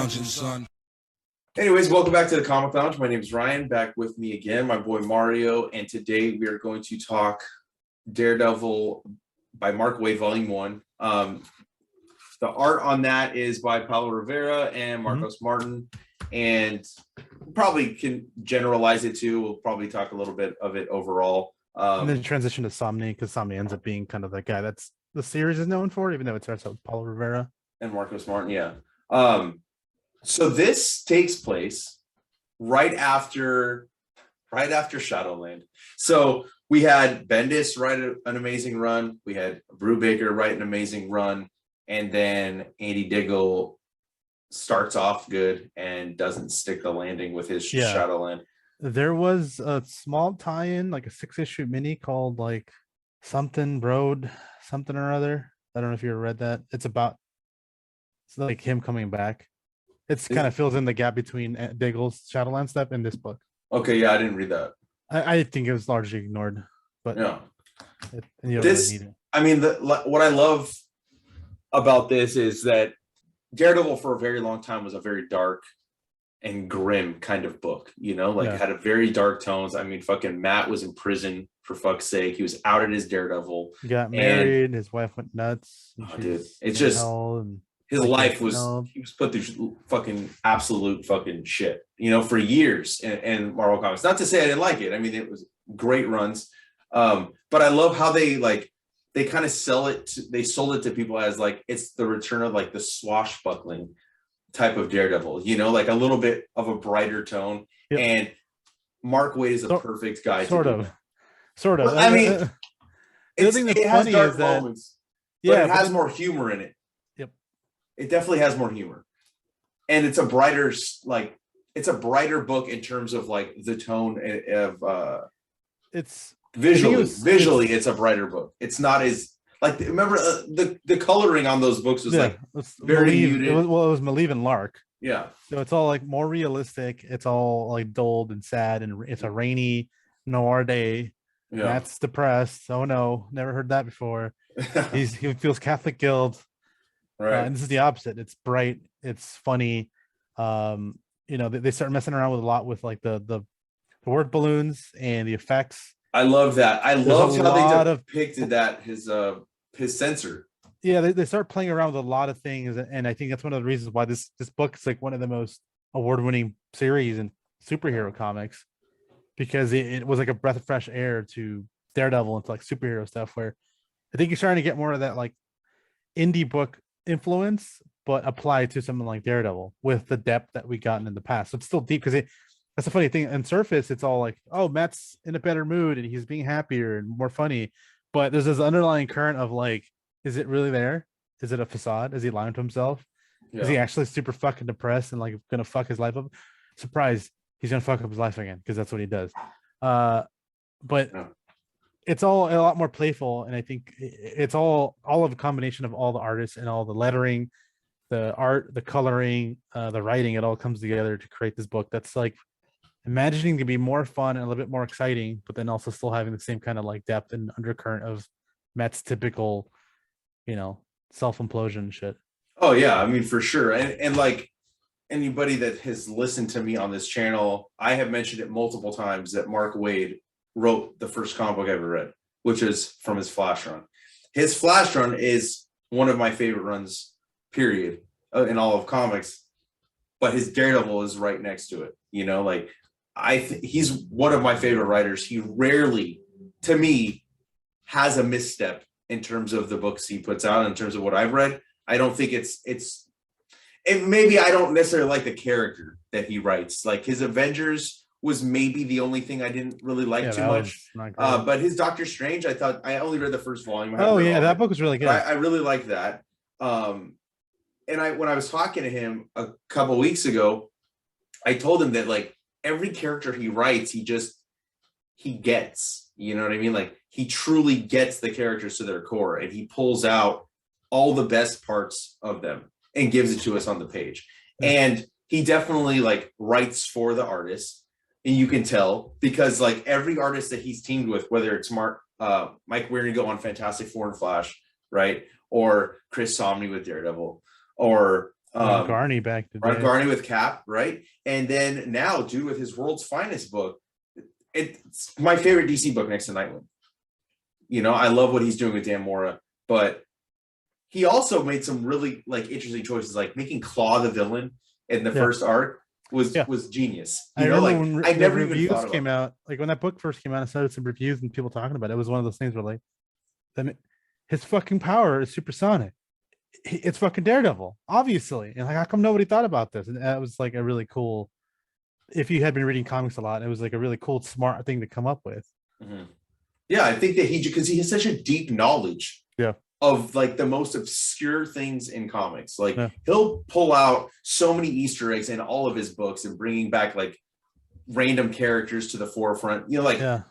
lounging, son. Anyways, welcome back to the Comic Lounge. My name is Ryan. Back with me again, my boy Mario, and today we are going to talk Daredevil by Mark Waid, Vol.1. The art on that is by Paolo Rivera and Marcos Martin, and probably can generalize it too. We'll probably talk a little bit of it overall. And then transition to Somni, because Somni ends up being kind of the guy that's the series is known for, even though it starts out with Paolo Rivera and Marcos Martin. Yeah. So this takes place right after Shadowland. So we had Bendis write an amazing run. We had Brubaker write an amazing run. And then Andy Diggle starts off good and doesn't stick the landing with his Shadowland. There was a small tie-in, like a 6-issue mini called like something Road, something or other. I don't know if you ever read that. It's like him coming back. It's kind of fills in the gap between Diggle's Shadowland stuff and this book. Okay, yeah, I didn't read that. I think it was largely ignored, but yeah, you don't really need it. I mean, what I love about this is that Daredevil for a very long time was a very dark and grim kind of book, had a very dark tones. I mean, fucking Matt was in prison for fuck's sake. He was outed as Daredevil. He got married, and his wife went nuts. Oh, dude, it's just his life was he was put through fucking absolute fucking shit, for years in Marvel Comics. Not to say I didn't like it. I mean, it was great runs. But I love how they kind of sell it. They sold it to people as like it's the return of like the swashbuckling type of Daredevil, like a little bit of a brighter tone. Yep. And Mark Waid is a perfect guy. Sort of. Well, I mean, it has dark moments, but it has more humor in it. Yep. It definitely has more humor, and it's a brighter book in terms of like the tone of it's visually it's a brighter book. It's not as like remember the coloring on those books was like very muted. It was Malieve and Lark. Yeah. So it's all like more realistic. It's all like dulled and sad, and it's a rainy noir day. Yeah. Matt's depressed. Oh no, never heard that before. He feels Catholic guilt. Right. And this is the opposite. It's bright. It's funny. They start messing around with a lot with like the word balloons and the effects. I love that. I love how they depicted that his censor. Yeah, they start playing around with a lot of things, and I think that's one of the reasons why this book is like one of the most award-winning series in superhero comics, because it was like a breath of fresh air to Daredevil and to like superhero stuff, where I think you're starting to get more of that like indie book influence, but applied to something like Daredevil with the depth that we gotten in the past. So it's still deep because that's the funny thing. On surface, it's all like, oh, Matt's in a better mood and he's being happier and more funny. But there's this underlying current of like, is it really there? Is it a facade? Is he lying to himself? Yeah. Is he actually super fucking depressed and like gonna fuck his life up? Surprise, he's gonna fuck up his life again because that's what he does. But it's all a lot more playful, and I think it's all of a combination of all the artists and all the lettering, the art, the coloring, the writing. It all comes together to create this book that's like imagining to be more fun and a little bit more exciting, but then also still having the same kind of like depth and undercurrent of Matt's typical, self-implosion shit. Oh yeah, I mean for sure. And like anybody that has listened to me on this channel, I have mentioned it multiple times that Mark Waid wrote the first comic book I ever read, which is from his Flash run. His Flash run is one of my favorite runs, period, in all of comics. But his Daredevil is right next to it. He's one of my favorite writers. He rarely, to me, has a misstep in terms of the books he puts out. In terms of what I've read, I don't think maybe I don't necessarily like the character that he writes. Like his Avengers was maybe the only thing I didn't really like too much. But his Doctor Strange, I only read the first volume. That book was really good. I really liked that. And when I was talking to him a couple weeks ago, I told him that like every character he writes, he gets, you know what I mean? Like he truly gets the characters to their core, and he pulls out all the best parts of them and gives it to us on the page. And he definitely like writes for the artist. And you can tell because like every artist that he's teamed with, whether it's Mike Wieringo on Fantastic Four and Flash, right? Or Chris Somney with Daredevil, or Ron Garney back to Ron Garney with Cap, right? And then now, dude, with his World's Finest book, it's my favorite DC book next to Nightwing. You know, I love what he's doing with Dan Mora, but he also made some really like interesting choices, like making Claw the villain in the first arc was genius. You I know, remember like when I never the even reviews thought came about out, like when that book first came out, I started some reviews and people talking about it. It was one of those things where like, his fucking power is supersonic. It's fucking Daredevil, obviously. And like, how come nobody thought about this? And that was like a really cool. If you had been reading comics a lot, it was like a really cool, smart thing to come up with. Mm-hmm. Yeah, I think that because he has such a deep knowledge of like the most obscure things in comics. Like he'll pull out so many Easter eggs in all of his books and bringing back like random characters to the forefront. You know, like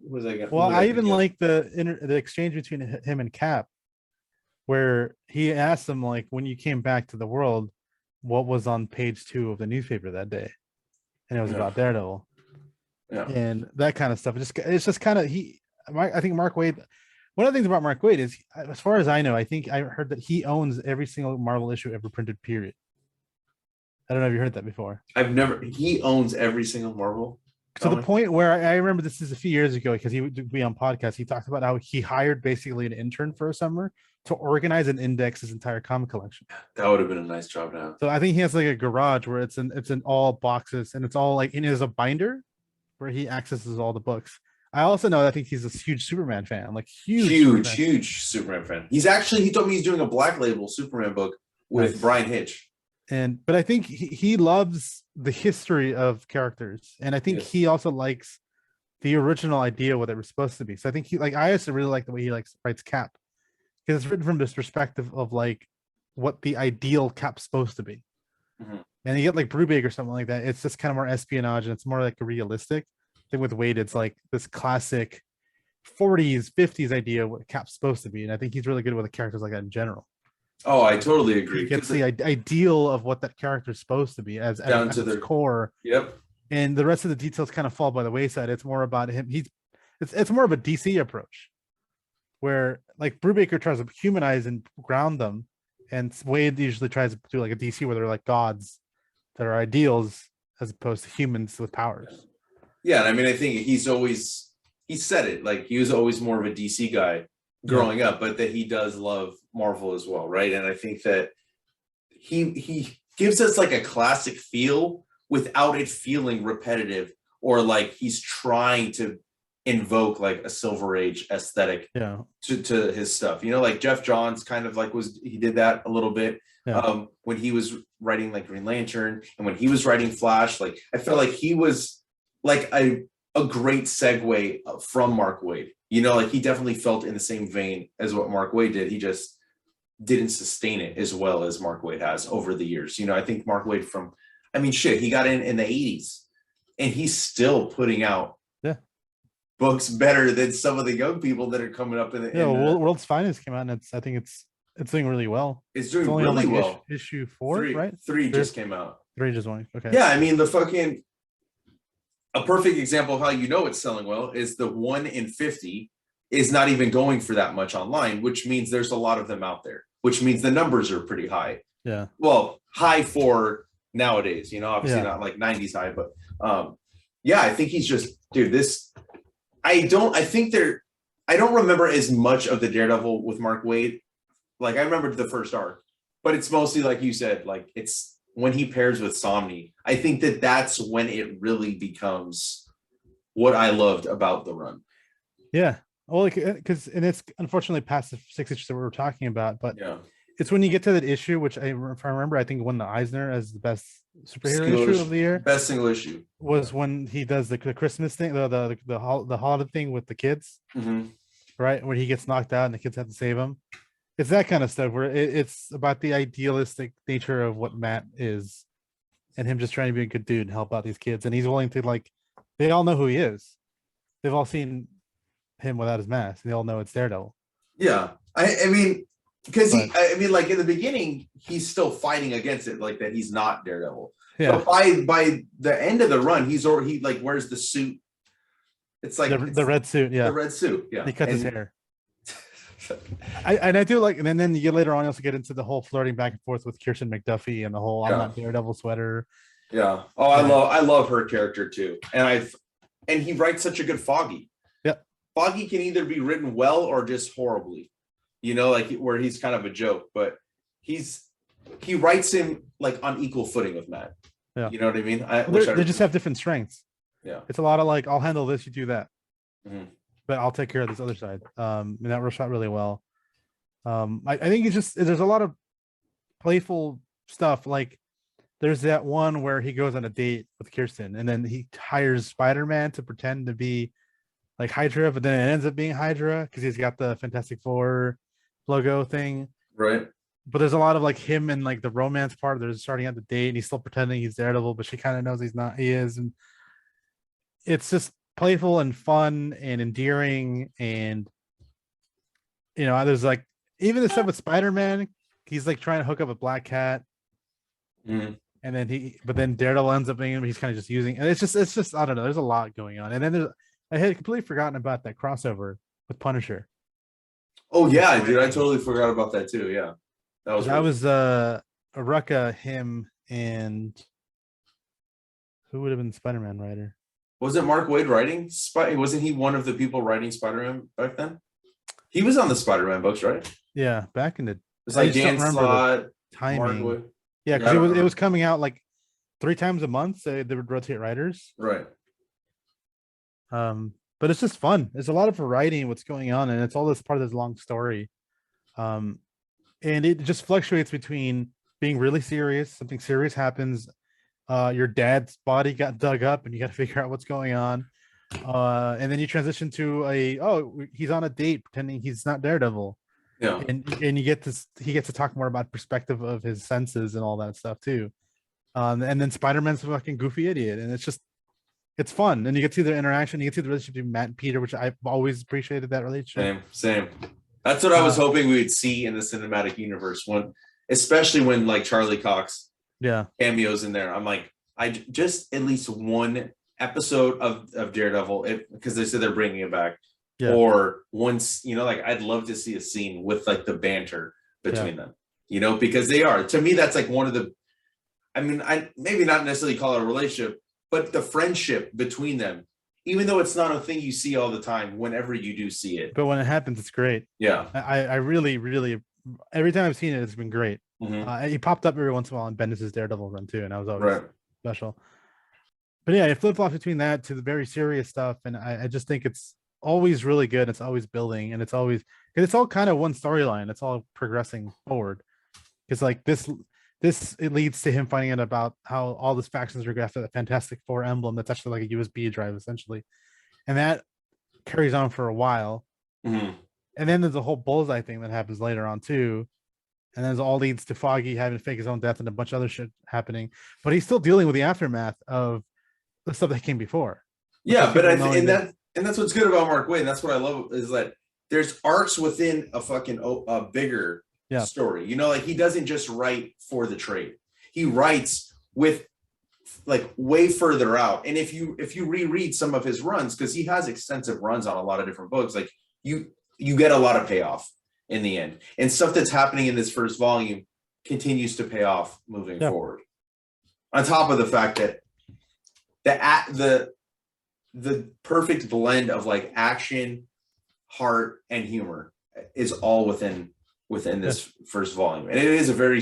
was I? Well, I even like the exchange between him and Cap, where he asked him like, when you came back to the world, what was on page 2 of the newspaper that day, and it was about Daredevil. Yeah, and that kind of stuff. It's just kind of I think Mark Waid. One of the things about Mark Waid is, as far as I know, I think I heard that he owns every single Marvel issue ever printed. Period. I don't know if you heard that before. He owns every single Marvel. To the point where I remember this is a few years ago because he would be on podcasts. He talked about how he hired basically an intern for a summer to organize and index his entire comic collection. That would have been a nice job to have. So I think he has like a garage where it's in all boxes and it's all like in his a binder where he accesses all the books. I also know I think he's a huge Superman fan, like huge Superman fan. He told me he's doing a Black Label Superman book with Brian Hitch. But I think he loves the history of characters, and I think he also likes the original idea what it was supposed to be. So I think I also really like the way he writes Cap, because it's written from this perspective of like what the ideal Cap's supposed to be. Mm-hmm. And you get like Brubaker or something like that. It's just kind of more espionage, and it's more like a realistic thing. With Waid, it's like this classic 40s, 50s idea of what Cap's supposed to be, and I think he's really good with the characters like that in general. Oh, I totally agree. He gets the ideal of what that character is supposed to be as down to the core. Yep. And the rest of the details kind of fall by the wayside. It's more about him. It's more of a DC approach, where like Brubaker tries to humanize and ground them, and Waid usually tries to do like a DC where they're like gods that are ideals as opposed to humans with powers. Yeah, and I mean, I think he said it, like he was always more of a DC guy growing up, but that he does love Marvel as well, right? And I think that he gives us like a classic feel without it feeling repetitive or like he's trying to invoke like a Silver Age aesthetic to his stuff. You know, like Jeff Johns kind of like he did that a little bit when he was writing like Green Lantern and when he was writing Flash. Like I felt like he was like a great segue from Mark Waid. You know, like he definitely felt in the same vein as what Mark Waid did. He just didn't sustain it as well as Mark Waid has over the years. You know, I think Mark Waid he got in the 80s and he's still putting out books better than some of the young people that are coming up in the World's Finest came out, and I think it's doing really well. It's doing really well. Issue 4, right? 3 just came out. 3 just went. Okay. Yeah, I mean a perfect example of how you know it's selling well is the 1 in 50 is not even going for that much online, which means there's a lot of them out there, which means the numbers are pretty high. Yeah. Well, high for nowadays, you know, obviously not like 90s high, but I think he's just, dude, I don't remember as much of the Daredevil with Mark Waid. Like I remember the first arc, but it's mostly like you said, like it's when he pairs with Somni. I think that's when it really becomes what I loved about the run. Yeah. Well, because it's unfortunately past the 6 issues that we were talking about, but it's when you get to that issue, which if I remember, I think won the Eisner as the best superhero issue of the year. Best single issue was when he does the Christmas thing, the holiday thing with the kids, right? Where he gets knocked out and the kids have to save him. It's that kind of stuff where it's about the idealistic nature of what Matt is, and him just trying to be a good dude and help out these kids, and he's willing to they all know who he is. They've all seen him without his mask. They all know it's Daredevil. Yeah, I mean. Because like in the beginning, he's still fighting against it, like that he's not Daredevil. Yeah. But by the end of the run, he like wears the suit. It's like the red suit. Yeah. The red suit. Yeah. He cuts his hair. I do like, and then you get later on, you also get into the whole flirting back and forth with Kirsten McDuffie and the whole "I'm not Daredevil" sweater. Yeah. Oh, I love her character too, and he writes such a good Foggy. Yeah. Foggy can either be written well or just horribly, like where he's kind of a joke, but he writes him like on equal footing with Matt. Yeah. You know what I mean? They just have different strengths. Yeah. It's a lot of like, I'll handle this, you do that. Mm-hmm. But I'll take care of this other side. And that works out really well. I think there's a lot of playful stuff. Like there's that one where he goes on a date with Kirsten and then he hires Spider-Man to pretend to be like Hydra, but then it ends up being Hydra because he's got the Fantastic Four logo thing. Right. But there's a lot of like him and like the romance part. They're starting at the date and he's still pretending he's Daredevil, but she kind of knows he's not, he is. And it's just playful and fun and endearing. And, there's like, even the stuff with Spider-Man, he's like trying to hook up a Black Cat. Mm. And then but then Daredevil ends up being him. He's kind of just using, and it's just, I don't know. There's a lot going on. And then I had completely forgotten about that crossover with Punisher. Oh yeah, dude. I totally forgot about that too. Yeah. That was Aruka, him, and who would have been the Spider-Man writer? Wasn't Mark Waid writing? Wasn't he one of the people writing Spider-Man back then? He was on the Spider-Man books, right? Yeah, back in the. It's like Dan Slott, timing. Yeah, because it was coming out like 3 times a month. So they would rotate writers. Right. But it's just fun. There's a lot of variety in what's going on, and it's all this part of this long story. And it just fluctuates between being really serious, something serious happens, your dad's body got dug up and you got to figure out what's going on, and then you transition to he's on a date pretending he's not Daredevil. Yeah. And he gets to talk more about perspective of his senses and all that stuff too. And then Spider-Man's a fucking goofy idiot, and it's fun. And you get to see their interaction, you get to see the relationship between Matt and Peter, which I've always appreciated that relationship. Same. That's what I was hoping we would see in the cinematic universe, especially when like Charlie Cox cameos in there. I'm like, I just at least one episode of Daredevil, because they said they're bringing it back. Yeah. Or once, like I'd love to see a scene with like the banter between them, because they are, to me, that's like one of the, I maybe not necessarily call it a relationship, but the friendship between them, even though it's not a thing you see all the time, whenever you do see it. But when it happens, it's great. Yeah. I really, really, every time I've seen it, it's been great. Mm-hmm. He popped up every once in a while in Bendis' Daredevil run too, and I was always special. But yeah, it flip-flops between that to the very serious stuff, and I just think it's always really good. It's always building, and it's all kind of one storyline. It's all progressing forward. It's like this it leads to him finding out about how all these factions are after the Fantastic Four emblem that's actually like a USB drive essentially, and that carries on for a while. Mm-hmm. And then there's a whole bullseye thing that happens later on too, and then it all leads to Foggy having to fake his own death and a bunch of other shit happening, but he's still dealing with the aftermath of the stuff that came before. Yeah, but that's what's good about Mark Waid. And that's what I love, is that there's arcs within a bigger story. Like he doesn't just write for the trade. He writes with like way further out. And if you reread some of his runs, because he has extensive runs on a lot of different books, like you get a lot of payoff in the end. And stuff that's happening in this first volume continues to pay off moving forward. On top of the fact that the perfect blend of like action, heart, and humor is all within this first volume, and it's a very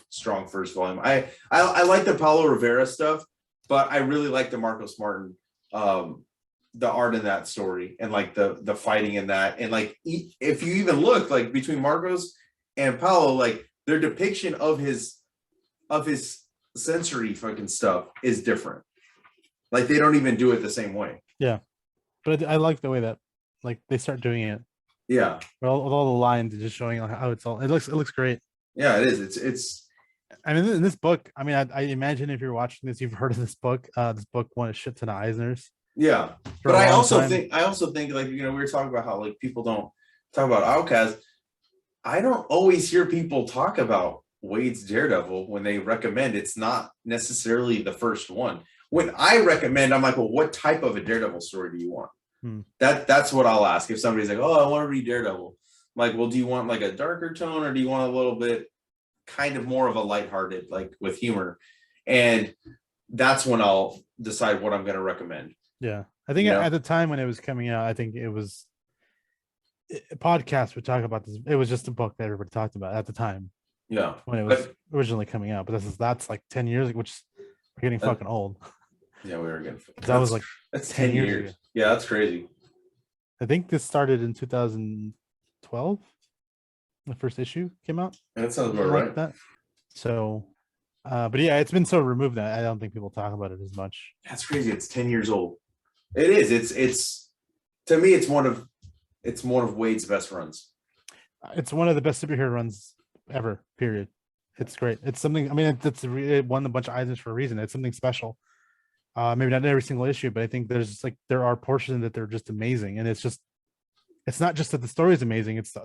strong first volume. I like the Paolo Rivera stuff, but I really like the Marcos Martin, the art in that story, and like the fighting in that, and like if you even look like between Marcos and Paolo, like their depiction of his sensory fucking stuff is different. Like they don't even do it the same way. Yeah, but I like the way that like they start doing it. Yeah, with all the lines just showing how it looks great. Yeah, it is. It's. I mean, in this book, I imagine if you're watching this, you've heard of this book. This book won a shit ton of Eisners. Yeah, but I also think like we were talking about how like people don't talk about Outcast. I don't always hear people talk about Waid's Daredevil when they recommend. It's not necessarily the first one. When I recommend, I'm like, well, what type of a Daredevil story do you want? That's what I'll ask if somebody's like, oh, I want to read Daredevil. Like, well, do you want like a darker tone, or do you want a little bit kind of more of a lighthearted, like with humor? And that's when I'll decide what I'm going to recommend. Yeah, I think at the time when it was coming out, I think it was podcasts would talk about this. It was just a book that everybody talked about at the time. Yeah, when it was originally coming out, but that's like 10 years ago, which is, we're getting fucking old. Yeah, we were getting. That was like that's 10 years ago. Yeah, that's crazy. I think this started in 2012. The first issue came out. That sounds about right. That. So, but yeah, it's been so removed that I don't think people talk about it as much. That's crazy. It's 10 years old. It is. It's to me, it's one of Waid's best runs. It's one of the best superhero runs ever. Period. It's great. It's something. I mean, it won a bunch of Eisners for a reason. It's something special. Maybe not in every single issue, but I think there are portions that they're just amazing, and it's not just that the story is amazing. It's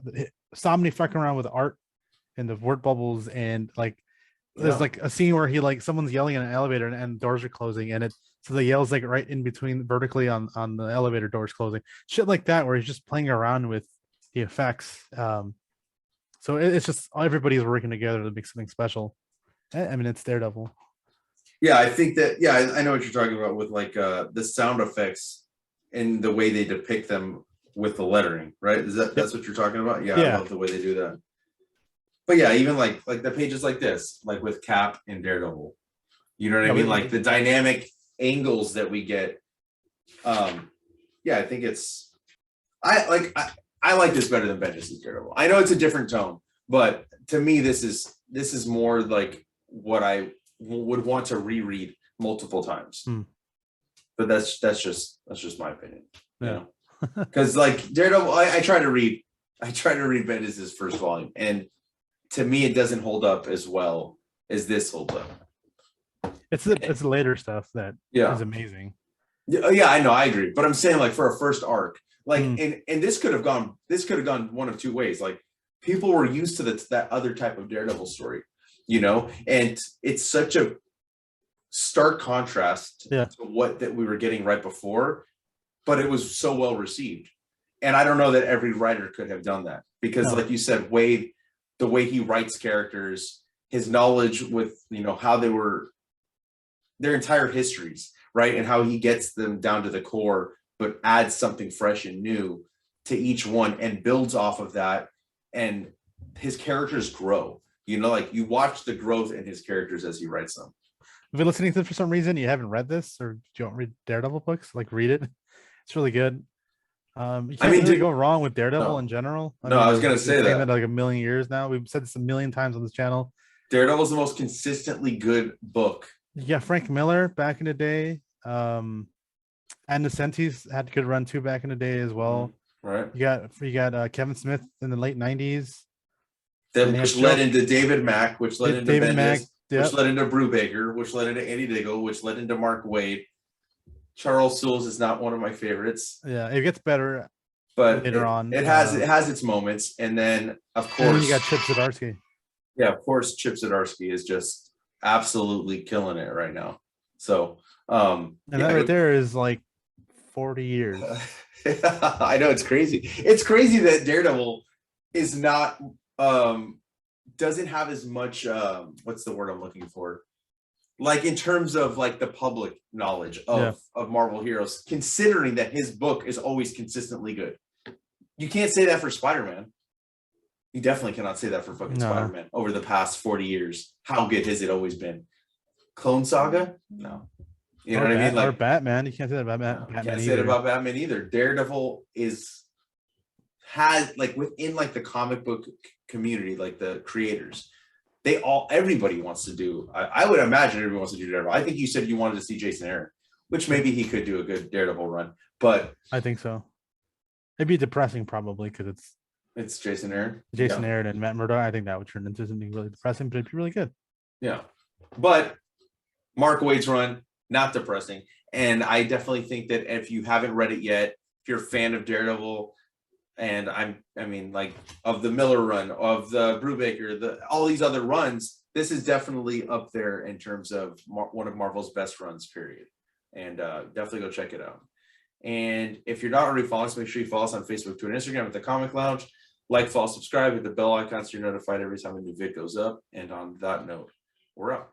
Somni fucking around with the art and the word bubbles, and like there's like a scene where he like someone's yelling in an elevator and doors are closing, and so the yells like right in between vertically on the elevator doors closing, shit like that, where he's just playing around with the effects. So it's just everybody's working together to make something special. I mean, it's Daredevil. Yeah, I think that. Yeah, I know what you're talking about with like the sound effects and the way they depict them with the lettering, right? That's what you're talking about? Yeah, I love the way they do that. But yeah, even like the pages like this, like with Cap and Daredevil, you know what I mean? Like the dynamic angles that we get. Yeah, I think I like this better than Bendis' Daredevil. I know it's a different tone, but to me, this is more like what I would want to reread multiple times. But that's just my opinion. Yeah. You know? Because like Daredevil, I try to read Bendis' first volume, and to me it doesn't hold up as well as this holds up. It's the later stuff that is amazing. Yeah, I know, I agree. But I'm saying like for a first arc, like and this could have gone one of two ways. Like people were used to that other type of Daredevil story, you know, and it's such a stark contrast to what that we were getting right before. But it was so well received. And I don't know that every writer could have done that because like you said, Waid, the way he writes characters, his knowledge with, you know, how they were, their entire histories, right? And how he gets them down to the core, but adds something fresh and new to each one and builds off of that. And his characters grow, you know, like you watch the growth in his characters as he writes them. If you're listening to this for some reason, you haven't read this or you don't read Daredevil books, like read it. It's really good. You can't really go wrong with Daredevil in general. I was going to say that like a million years now. We've said this a million times on this channel. Daredevil's the most consistently good book. Yeah, Frank Miller back in the day. And Nocenti's had a good run too back in the day as well. Right. You got Kevin Smith in the late 90s. Which led into David Mack, which led into David Mack, which led into Brubaker, which led into Andy Diggle, which led into Mark Waid. Charles Soules is not one of my favorites. Yeah, it gets better, but later on. It has its moments, and then of course you got Chip Zdarsky. Yeah, of course, Chip Zdarsky is just absolutely killing it right now. So, and that right there is like 40 years. I know, it's crazy. It's crazy that Daredevil is not doesn't have as much what's the word I'm looking for? Like in terms of like the public knowledge of Marvel heroes, considering that his book is always consistently good. You can't say that for Spider-Man. You definitely cannot say that for fucking Spider-Man over the past 40 years. How good has it always been? Clone Saga? No. You know what I mean? Like, or Batman. You can't say that about Batman. You can't say it about Batman either. Daredevil has like within like the comic book community, like the creators, everybody wants to do. I would imagine everyone wants to do Daredevil. I think you said you wanted to see Jason Aaron, which maybe he could do a good Daredevil run, but I think so. It'd be depressing probably because it's Jason Aaron. Aaron and Matt Murdock. I think that would turn into something really depressing, but it'd be really good. Yeah, but Mark Waid's run, not depressing, and I definitely think that if you haven't read it yet, if you're a fan of Daredevil. And I mean, like of the Miller run, of the Brubaker, all these other runs, this is definitely up there in terms of one of Marvel's best runs, period. And definitely go check it out. And if you're not already following us, make sure you follow us on Facebook, Twitter, and Instagram at The Comic Lounge. Like, follow, subscribe, hit the bell icon so you're notified every time a new vid goes up. And on that note, we're out.